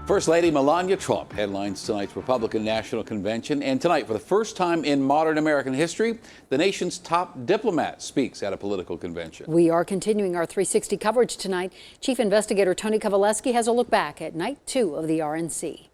First Lady Melania Trump headlines tonight's Republican National Convention. And tonight, for the first time in modern American history, the nation's top diplomat speaks at a political convention. We are continuing our 360 coverage tonight. Chief Investigator Tony Kovaleski has a look back at Night 2 of the RNC.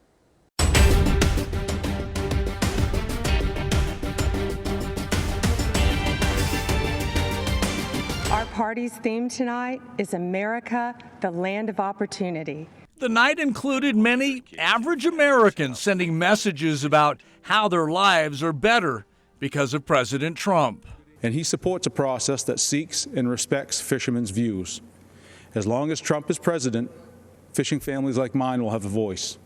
Our party's theme tonight is America, the land of opportunity. The night included many average Americans sending messages about how their lives are better because of President Trump. And he supports a process that seeks and respects fishermen's views. As long as Trump is president, fishing families like mine will have a voice.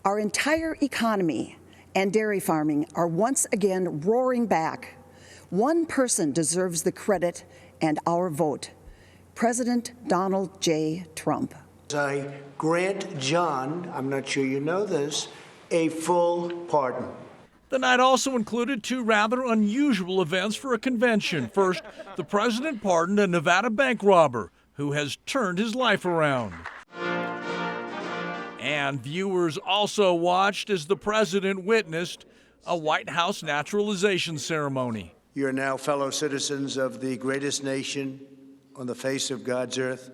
Our entire economy and dairy farming are once again roaring back. One person deserves the credit and our vote: President Donald J. Trump. I grant John, I'm not sure you know this, a full pardon. The night also included two rather unusual events for a convention. First, the president pardoned a Nevada bank robber who has turned his life around. And viewers also watched as the president witnessed a White House naturalization ceremony. You're now fellow citizens of the greatest nation on the face of God's earth.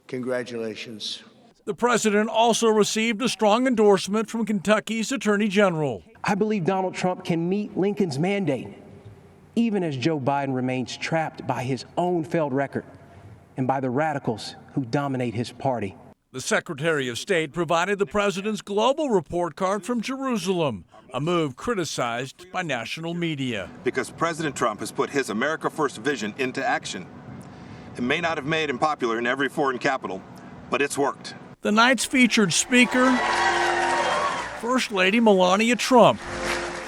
Congratulations. The president also received a strong endorsement from Kentucky's Attorney General. I believe Donald Trump can meet Lincoln's mandate, even as Joe Biden remains trapped by his own failed record and by the radicals who dominate his party. The Secretary of State provided the president's global report card from Jerusalem, a move criticized by national media. Because President Trump has put his America First vision into action. It may not have made him popular in every foreign capital, but it's worked. The night's featured speaker, First Lady Melania Trump,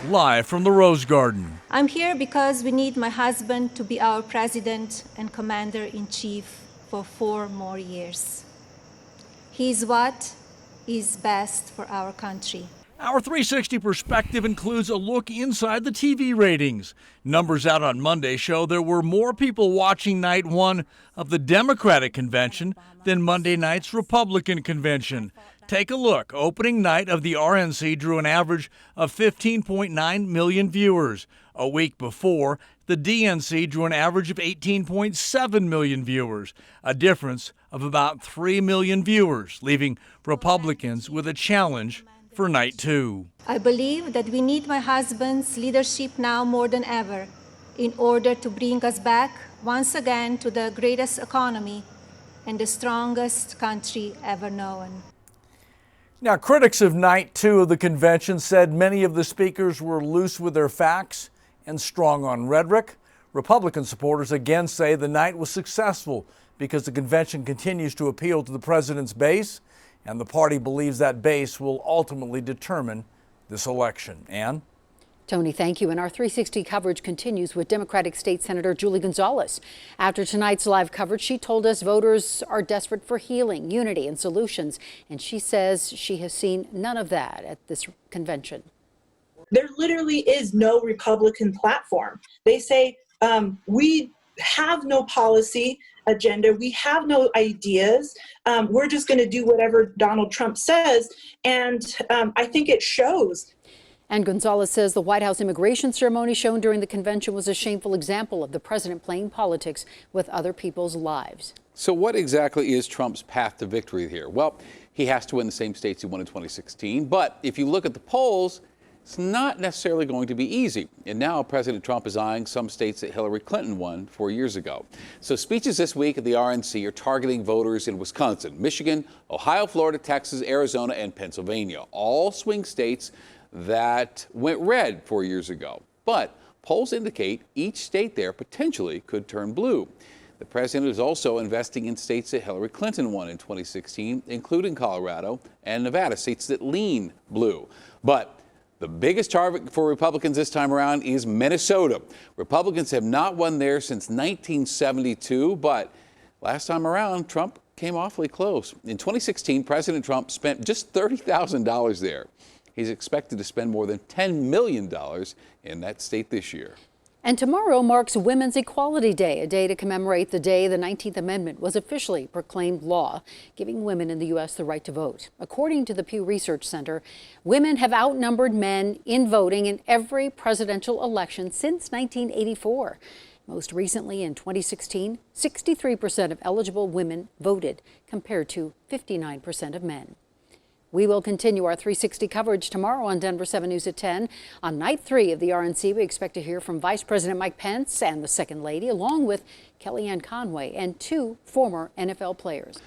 live from the Rose Garden. I'm here because we need my husband to be our president and commander-in-chief for 4 more years. He's what is best for our country. Our 360 perspective includes a look inside the TV ratings. Numbers out on Monday show there were more people watching night 1 of the Democratic convention than Monday night's Republican convention. Take a look. Opening night of the RNC drew an average of 15.9 million viewers. A week before, the DNC drew an average of 18.7 million viewers, a difference of about 3 million viewers, leaving Republicans with a challenge for Night 2. I believe that we need my husband's leadership now more than ever in order to bring us back once again to the greatest economy and the strongest country ever known. Now, critics of Night 2 of the convention said many of the speakers were loose with their facts and strong on rhetoric. Republican supporters again say the night was successful because the convention continues to appeal to the president's base, and the party believes that base will ultimately determine this election. Ann? Tony, thank you. And our 360 coverage continues with Democratic State Senator Julie Gonzalez. After tonight's live coverage, she told us voters are desperate for healing, unity, and solutions. And she says she has seen none of that at this convention. There literally is no Republican platform. They say, we have no policy agenda. We have no ideas. We're just going to do whatever Donald Trump says. And I think it shows. And Gonzalez says the White House immigration ceremony shown during the convention was a shameful example of the president playing politics with other people's lives. So what exactly is Trump's path to victory here? Well, he has to win the same states he won in 2016. But if you look at the polls, it's not necessarily going to be easy. And now President Trump is eyeing some states that Hillary Clinton won 4 years ago. So speeches this week at the RNC are targeting voters in Wisconsin, Michigan, Ohio, Florida, Texas, Arizona, and Pennsylvania, all swing states that went red 4 years ago. But polls indicate each state there potentially could turn blue. The president is also investing in states that Hillary Clinton won in 2016, including Colorado and Nevada, states that lean blue. But the biggest target for Republicans this time around is Minnesota. Republicans have not won there since 1972, but last time around, Trump came awfully close. In 2016, President Trump spent just $30,000 there. He's expected to spend more than $10 million in that state this year. And tomorrow marks Women's Equality Day, a day to commemorate the day the 19th Amendment was officially proclaimed law, giving women in the U.S. the right to vote. According to the Pew Research Center, women have outnumbered men in voting in every presidential election since 1984. Most recently, in 2016, 63% of eligible women voted, compared to 59% of men. We will continue our 360 coverage tomorrow on Denver 7 News at 10. On night 3 of the RNC, we expect to hear from Vice President Mike Pence and the Second Lady, along with Kellyanne Conway and 2 former NFL players.